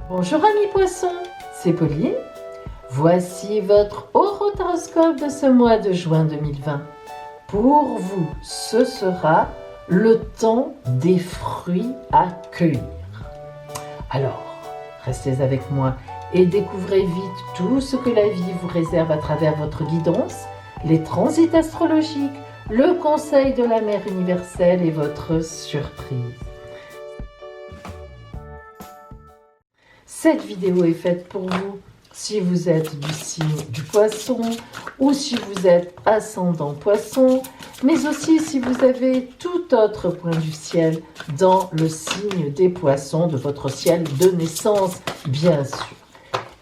Bonjour amis poissons, c'est Pauline. Voici votre horoscope de ce mois de juin 2020. Pour vous, ce sera le temps des fruits à cueillir. Alors, restez avec moi et découvrez vite tout ce que la vie vous réserve à travers votre guidance, les transits astrologiques, le conseil de la mère universelle et votre surprise. Cette vidéo est faite pour vous si vous êtes du signe du poisson ou si vous êtes ascendant poisson, mais aussi si vous avez tout autre point du ciel dans le signe des poissons de votre ciel de naissance, bien sûr.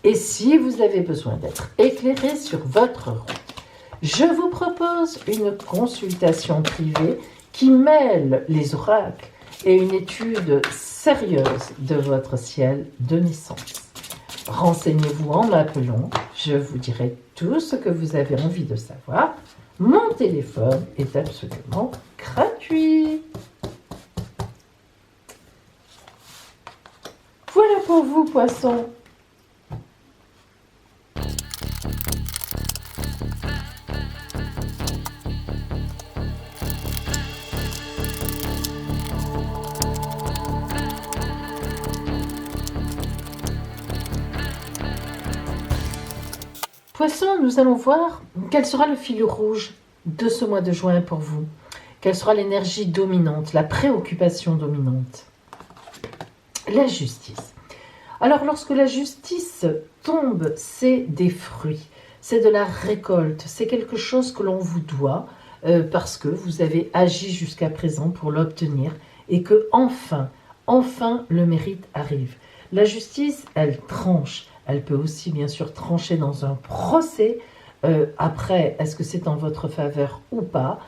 Et si vous avez besoin d'être éclairé sur votre route, je vous propose une consultation privée qui mêle les oracles et une étude sérieuse de votre ciel de naissance. Renseignez-vous en m'appelant, je vous dirai tout ce que vous avez envie de savoir. Mon téléphone est absolument gratuit. Voilà pour vous, poissons. Poissons, nous allons voir quel sera le fil rouge de ce mois de juin pour vous. Quelle sera l'énergie dominante, la préoccupation dominante. La justice. Alors, lorsque la justice tombe, c'est des fruits, c'est de la récolte, c'est quelque chose que l'on vous doit parce que vous avez agi jusqu'à présent pour l'obtenir et que enfin le mérite arrive. La justice, elle tranche. Elle peut aussi, bien sûr, trancher dans un procès. Après, est-ce que c'est en votre faveur ou pas?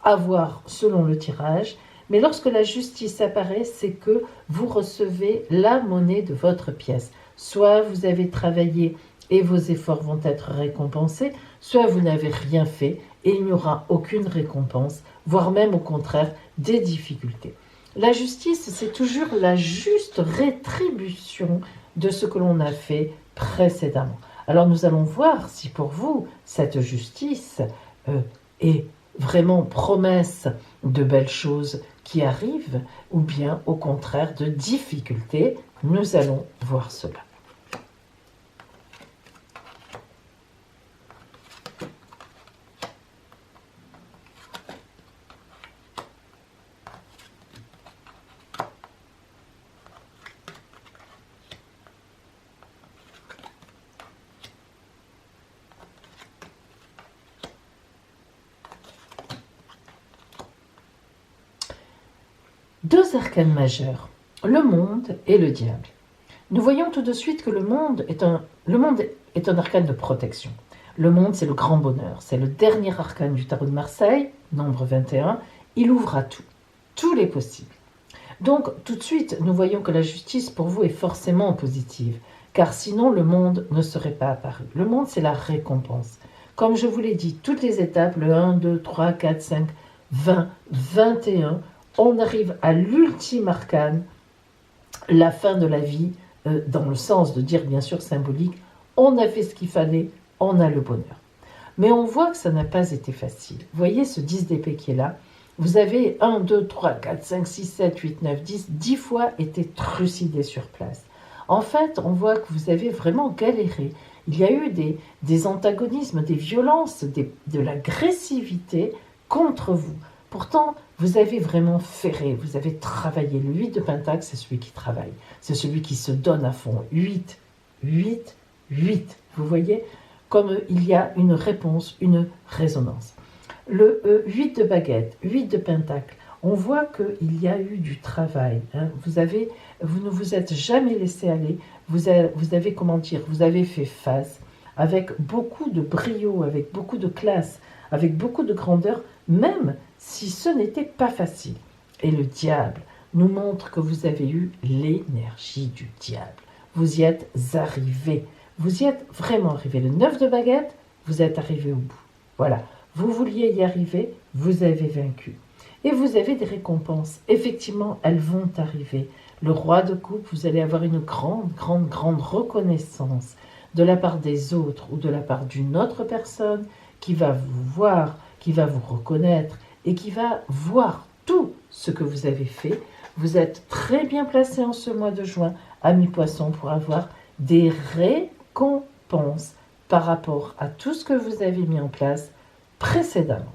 À voir selon le tirage. Mais lorsque la justice apparaît, c'est que vous recevez la monnaie de votre pièce. Soit vous avez travaillé et vos efforts vont être récompensés, soit vous n'avez rien fait et il n'y aura aucune récompense, voire même au contraire des difficultés. La justice, c'est toujours la juste rétribution de ce que l'on a fait précédemment. Alors nous allons voir si pour vous, cette justice est vraiment promesse de belles choses qui arrivent ou bien au contraire de difficultés. Nous allons voir cela. Deux arcanes majeurs, le monde et le diable. Nous voyons tout de suite que le monde est un arcane de protection. Le monde, c'est le grand bonheur. C'est le dernier arcane du tarot de Marseille, nombre 21. Il ouvre à tout, tous les possibles. Donc, tout de suite, nous voyons que la justice pour vous est forcément positive, car sinon le monde ne serait pas apparu. Le monde, c'est la récompense. Comme je vous l'ai dit, toutes les étapes, le 1, 2, 3, 4, 5, 20, 21, on arrive à l'ultime arcane, la fin de la vie, dans le sens de dire bien sûr symbolique, on a fait ce qu'il fallait, on a le bonheur. Mais on voit que ça n'a pas été facile. Vous voyez ce 10 d'épée qui est là, vous avez 1, 2, 3, 4, 5, 6, 7, 8, 9, 10 fois été trucidé sur place. En fait, on voit que vous avez vraiment galéré. Il y a eu des antagonismes, des violences, de l'agressivité contre vous. Pourtant, vous avez vraiment ferré, vous avez travaillé. Le 8 de Pentacle, c'est celui qui travaille. C'est celui qui se donne à fond. 8, 8, 8. Vous voyez, comme il y a une réponse, une résonance. Le 8 de baguette, 8 de Pentacle, on voit qu'il y a eu du travail. Hein. Vous ne vous êtes jamais laissé aller. Vous avez, comment dire, vous avez fait face avec beaucoup de brio, avec beaucoup de classe, avec beaucoup de grandeur, même si ce n'était pas facile. Et le diable nous montre que vous avez eu l'énergie du diable. Vous y êtes arrivé. Vous y êtes vraiment arrivé. Le 9 de baguette, vous êtes arrivé au bout. Voilà. Vous vouliez y arriver, vous avez vaincu. Et vous avez des récompenses. Effectivement, elles vont arriver. Le roi de coupe, vous allez avoir une grande, grande, grande reconnaissance de la part des autres ou de la part d'une autre personne qui va vous voir, qui va vous reconnaître et qui va voir tout ce que vous avez fait. Vous êtes très bien placé en ce mois de juin, amis poissons, pour avoir des récompenses par rapport à tout ce que vous avez mis en place précédemment.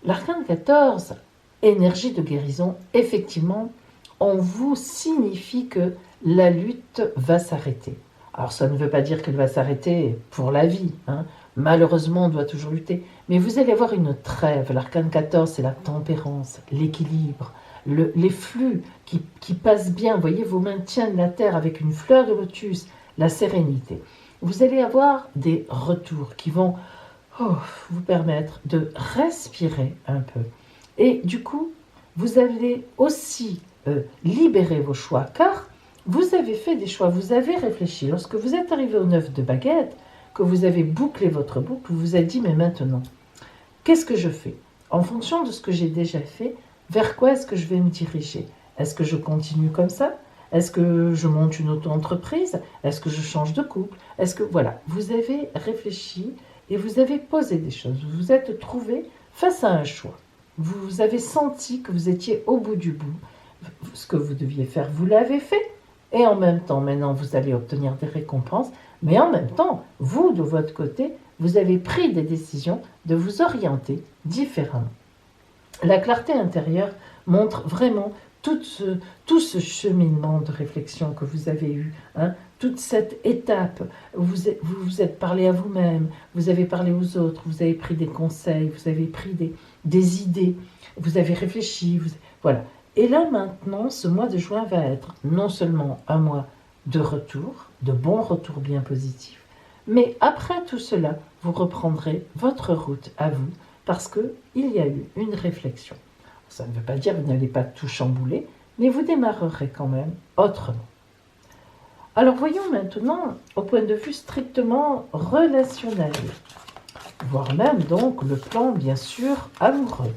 L'arcane 14, énergie de guérison, effectivement, on vous signifie que la lutte va s'arrêter. Alors ça ne veut pas dire qu'elle va s'arrêter pour la vie, hein. Malheureusement, on doit toujours lutter. Mais vous allez avoir une trêve. L'arcane 14, c'est la tempérance, l'équilibre, les flux qui passent bien. Vous voyez, vous maintiennent la terre avec une fleur de lotus, la sérénité. Vous allez avoir des retours qui vont vous permettre de respirer un peu. Et du coup, vous allez aussi libérer vos choix, car vous avez fait des choix, vous avez réfléchi. Lorsque vous êtes arrivé au 9 de baguette, que vous avez bouclé votre boucle, vous vous êtes dit, mais maintenant, qu'est-ce que je fais? En fonction de ce que j'ai déjà fait, vers quoi est-ce que je vais me diriger? Est-ce que je continue comme ça? Est-ce que je monte une auto-entreprise? Est-ce que je change de couple? Est-ce que, voilà, vous avez réfléchi et vous avez posé des choses. Vous vous êtes trouvé face à un choix. Vous avez senti que vous étiez au bout du bout. Ce que vous deviez faire, vous l'avez fait. Et en même temps, maintenant, vous allez obtenir des récompenses. Mais en même temps, vous, de votre côté, vous avez pris des décisions de vous orienter différemment. La clarté intérieure montre vraiment tout ce cheminement de réflexion que vous avez eu, hein, toute cette étape. Vous vous êtes parlé à vous-même, vous avez parlé aux autres, vous avez pris des conseils, vous avez pris des idées, vous avez réfléchi. Voilà. Et là maintenant, ce mois de juin va être non seulement un mois de retour, de bons retours bien positifs, mais après tout cela, vous reprendrez votre route à vous parce qu'il y a eu une réflexion. Ça ne veut pas dire que vous n'allez pas tout chambouler, mais vous démarrerez quand même autrement. Alors voyons maintenant au point de vue strictement relationnel, voire même donc le plan bien sûr amoureux.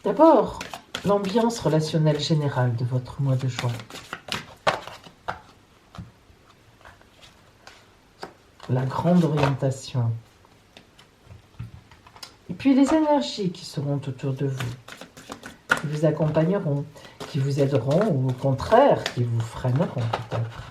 D'abord, l'ambiance relationnelle générale de votre mois de juin. La grande orientation. Et puis les énergies qui seront autour de vous, qui vous accompagneront, qui vous aideront ou au contraire, qui vous freineront peut-être.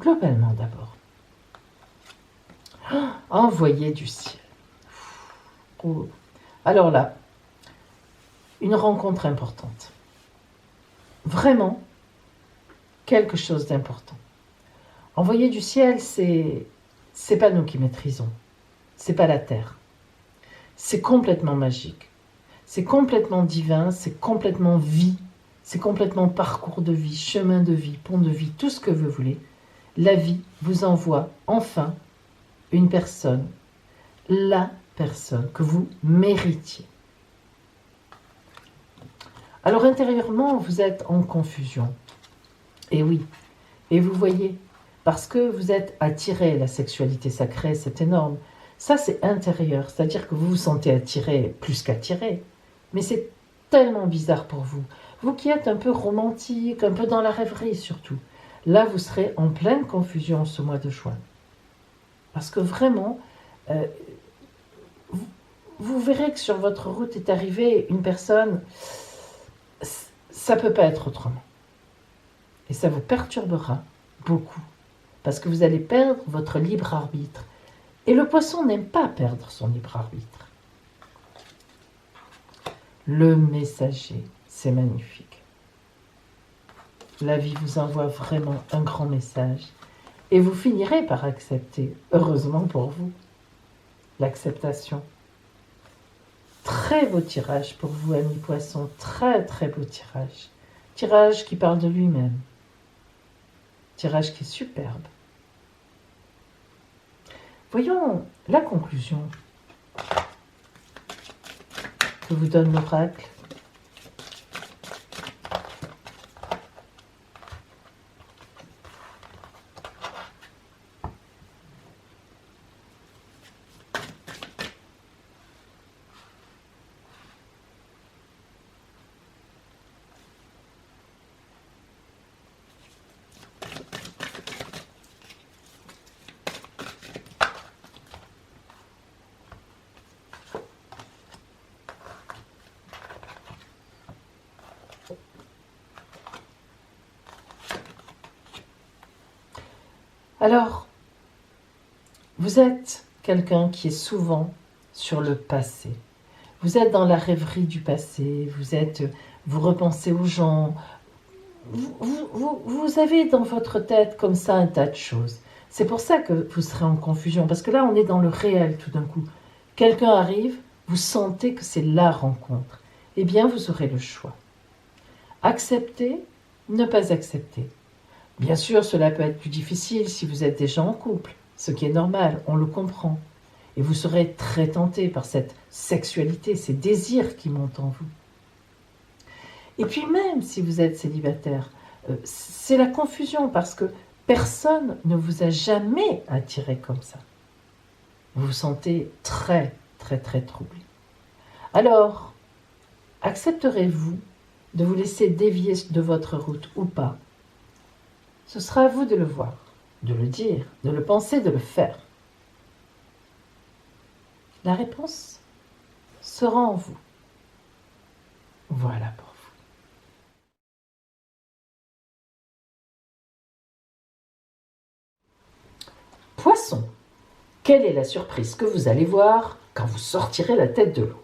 Globalement d'abord. Envoyer du ciel. Alors là, une rencontre importante. Vraiment, quelque chose d'important. Envoyer du ciel, c'est pas nous qui maîtrisons. C'est pas la terre. C'est complètement magique. C'est complètement divin, c'est complètement vie. C'est complètement parcours de vie, chemin de vie, pont de vie, tout ce que vous voulez. La vie vous envoie enfin une personne, la personne que vous méritiez. Alors intérieurement, vous êtes en confusion. Et oui, et vous voyez, parce que vous êtes attiré, la sexualité sacrée, c'est énorme. Ça, c'est intérieur, c'est-à-dire que vous vous sentez attiré plus qu'attiré. Mais c'est tellement bizarre pour vous. Vous qui êtes un peu romantique, un peu dans la rêverie surtout. Là, vous serez en pleine confusion ce mois de juin. Parce que vraiment, vous verrez que sur votre route est arrivée une personne, ça ne peut pas être autrement. Et ça vous perturbera beaucoup. Parce que vous allez perdre votre libre arbitre. Et le poisson n'aime pas perdre son libre arbitre. le messager. C'est magnifique. La vie vous envoie vraiment un grand message. Et vous finirez par accepter, heureusement pour vous, l'acceptation. Très beau tirage pour vous, amis poissons, très très beau tirage. Tirage qui parle de lui-même. Tirage qui est superbe. Voyons la conclusion que vous donne l'oracle. Alors, vous êtes quelqu'un qui est souvent sur le passé. Vous êtes dans la rêverie du passé, vous repensez aux gens, vous avez dans votre tête comme ça un tas de choses. C'est pour ça que vous serez en confusion, parce que là, on est dans le réel tout d'un coup. Quelqu'un arrive, vous sentez que c'est la rencontre. Eh bien, vous aurez le choix. Accepter, ne pas accepter. Bien sûr, cela peut être plus difficile si vous êtes déjà en couple, ce qui est normal, on le comprend. Et vous serez très tenté par cette sexualité, ces désirs qui montent en vous. Et puis même si vous êtes célibataire, c'est la confusion parce que personne ne vous a jamais attiré comme ça. Vous vous sentez très, très, très troublé. Alors, accepterez-vous de vous laisser dévier de votre route ou pas? Ce sera à vous de le voir, de le dire, de le penser, de le faire. La réponse sera en vous. Voilà pour vous. Poisson, quelle est la surprise que vous allez voir quand vous sortirez la tête de l'eau?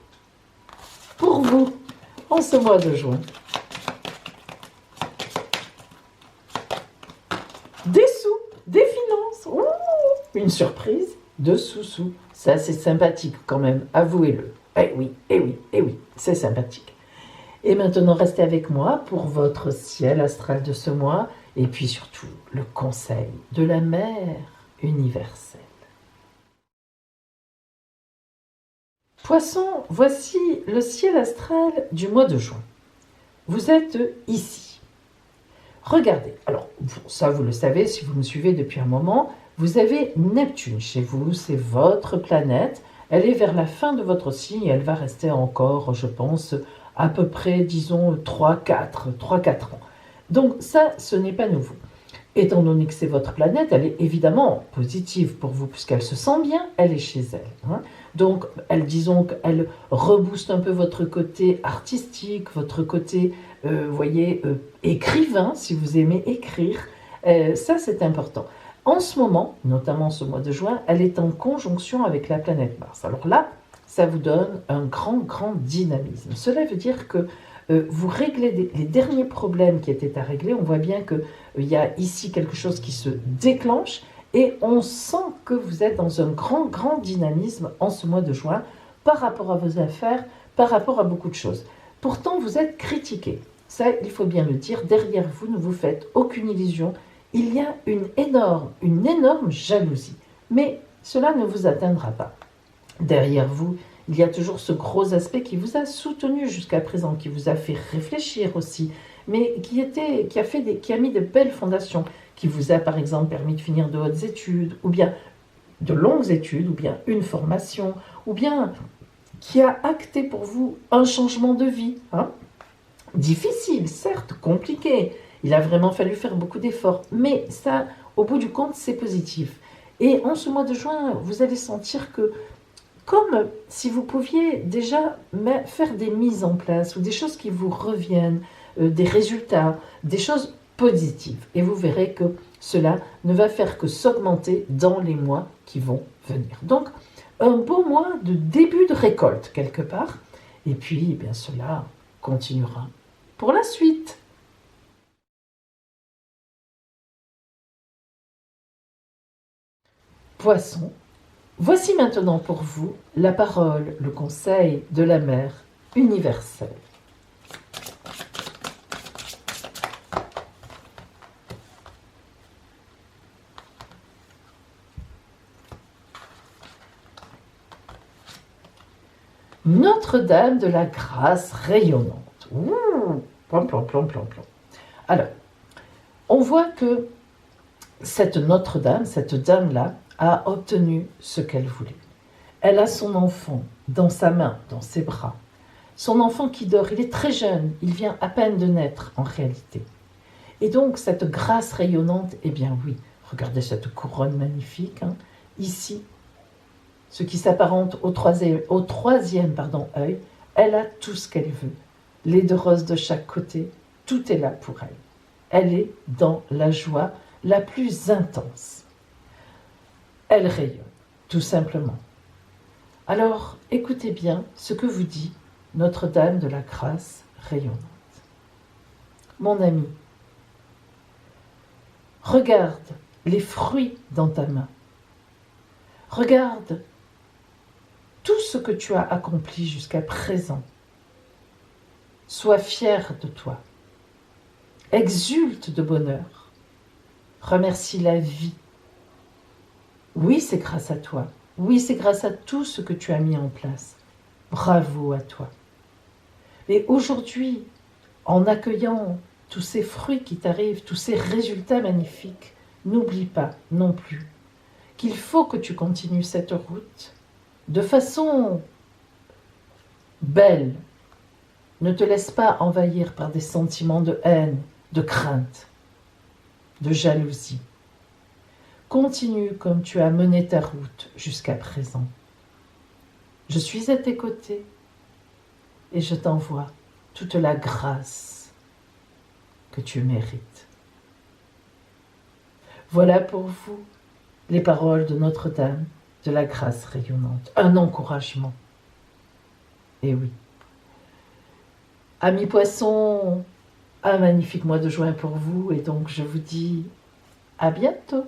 Pour vous, en ce mois de juin, des sous, des finances, une surprise de sous-sous. Ça, c'est sympathique quand même, avouez-le. Eh oui, eh oui, eh oui, c'est sympathique. Et maintenant, restez avec moi pour votre ciel astral de ce mois et puis surtout le conseil de la mère universelle. Poisson, voici le ciel astral du mois de juin. Vous êtes ici. Regardez, alors ça vous le savez si vous me suivez depuis un moment, vous avez Neptune chez vous, c'est votre planète, elle est vers la fin de votre signe et elle va rester encore, je pense, à peu près, disons, 3-4 ans. Donc ça, ce n'est pas nouveau. Étant donné que c'est votre planète, elle est évidemment positive pour vous, puisqu'elle se sent bien, elle est chez elle. Hein. Donc, disons qu'elle rebooste un peu votre côté artistique, votre côté, écrivain, si vous aimez écrire. Ça, c'est important. En ce moment, notamment ce mois de juin, elle est en conjonction avec la planète Mars. Alors là, ça vous donne un grand, grand dynamisme. Cela veut dire que vous réglez les derniers problèmes qui étaient à régler. On voit bien qu'il y a ici quelque chose qui se déclenche et on sent que vous êtes dans un grand, grand dynamisme en ce mois de juin par rapport à vos affaires, par rapport à beaucoup de choses. Pourtant, vous êtes critiqué. Ça, il faut bien le dire, derrière vous, ne vous faites aucune illusion. Il y a une énorme jalousie. Mais cela ne vous atteindra pas. Derrière vous, il y a toujours ce gros aspect qui vous a soutenu jusqu'à présent, qui vous a fait réfléchir aussi, mais qui a mis de belles fondations, qui vous a par exemple permis de finir de hautes études, ou bien de longues études, ou bien une formation, ou bien qui a acté pour vous un changement de vie. Difficile, certes, compliqué. Il a vraiment fallu faire beaucoup d'efforts, mais ça, au bout du compte, c'est positif. Et en ce mois de juin, vous allez sentir que comme si vous pouviez déjà faire des mises en place ou des choses qui vous reviennent, des résultats, des choses positives. Et vous verrez que cela ne va faire que s'augmenter dans les mois qui vont venir. Donc, un beau mois de début de récolte quelque part. Et puis, eh bien, cela continuera pour la suite. Poisson, voici maintenant pour vous la parole, le conseil de la mère universelle. Notre-Dame de la grâce rayonnante. Ouh, plom, plom, plom, plom, plom. Alors, on voit que cette Notre-Dame, cette dame-là, a obtenu ce qu'elle voulait. Elle a son enfant dans sa main, dans ses bras. Son enfant qui dort, il est très jeune, il vient à peine de naître en réalité. Et donc cette grâce rayonnante, eh bien oui, regardez cette couronne magnifique, hein. Ici, ce qui s'apparente au troisième œil, elle a tout ce qu'elle veut. Les 2 roses de chaque côté, tout est là pour elle. Elle est dans la joie la plus intense. Elle rayonne, tout simplement. Alors, écoutez bien ce que vous dit Notre-Dame de la grâce rayonnante. Mon ami, regarde les fruits dans ta main. Regarde tout ce que tu as accompli jusqu'à présent. Sois fier de toi. Exulte de bonheur. Remercie la vie. Oui, c'est grâce à toi. Oui, c'est grâce à tout ce que tu as mis en place. Bravo à toi. Et aujourd'hui, en accueillant tous ces fruits qui t'arrivent, tous ces résultats magnifiques, n'oublie pas non plus qu'il faut que tu continues cette route de façon belle. Ne te laisse pas envahir par des sentiments de haine, de crainte, de jalousie. Continue comme tu as mené ta route jusqu'à présent. Je suis à tes côtés et je t'envoie toute la grâce que tu mérites. Voilà pour vous les paroles de Notre-Dame de la grâce rayonnante. Un encouragement. Et oui. Amis poissons, un magnifique mois de juin pour vous et donc je vous dis à bientôt.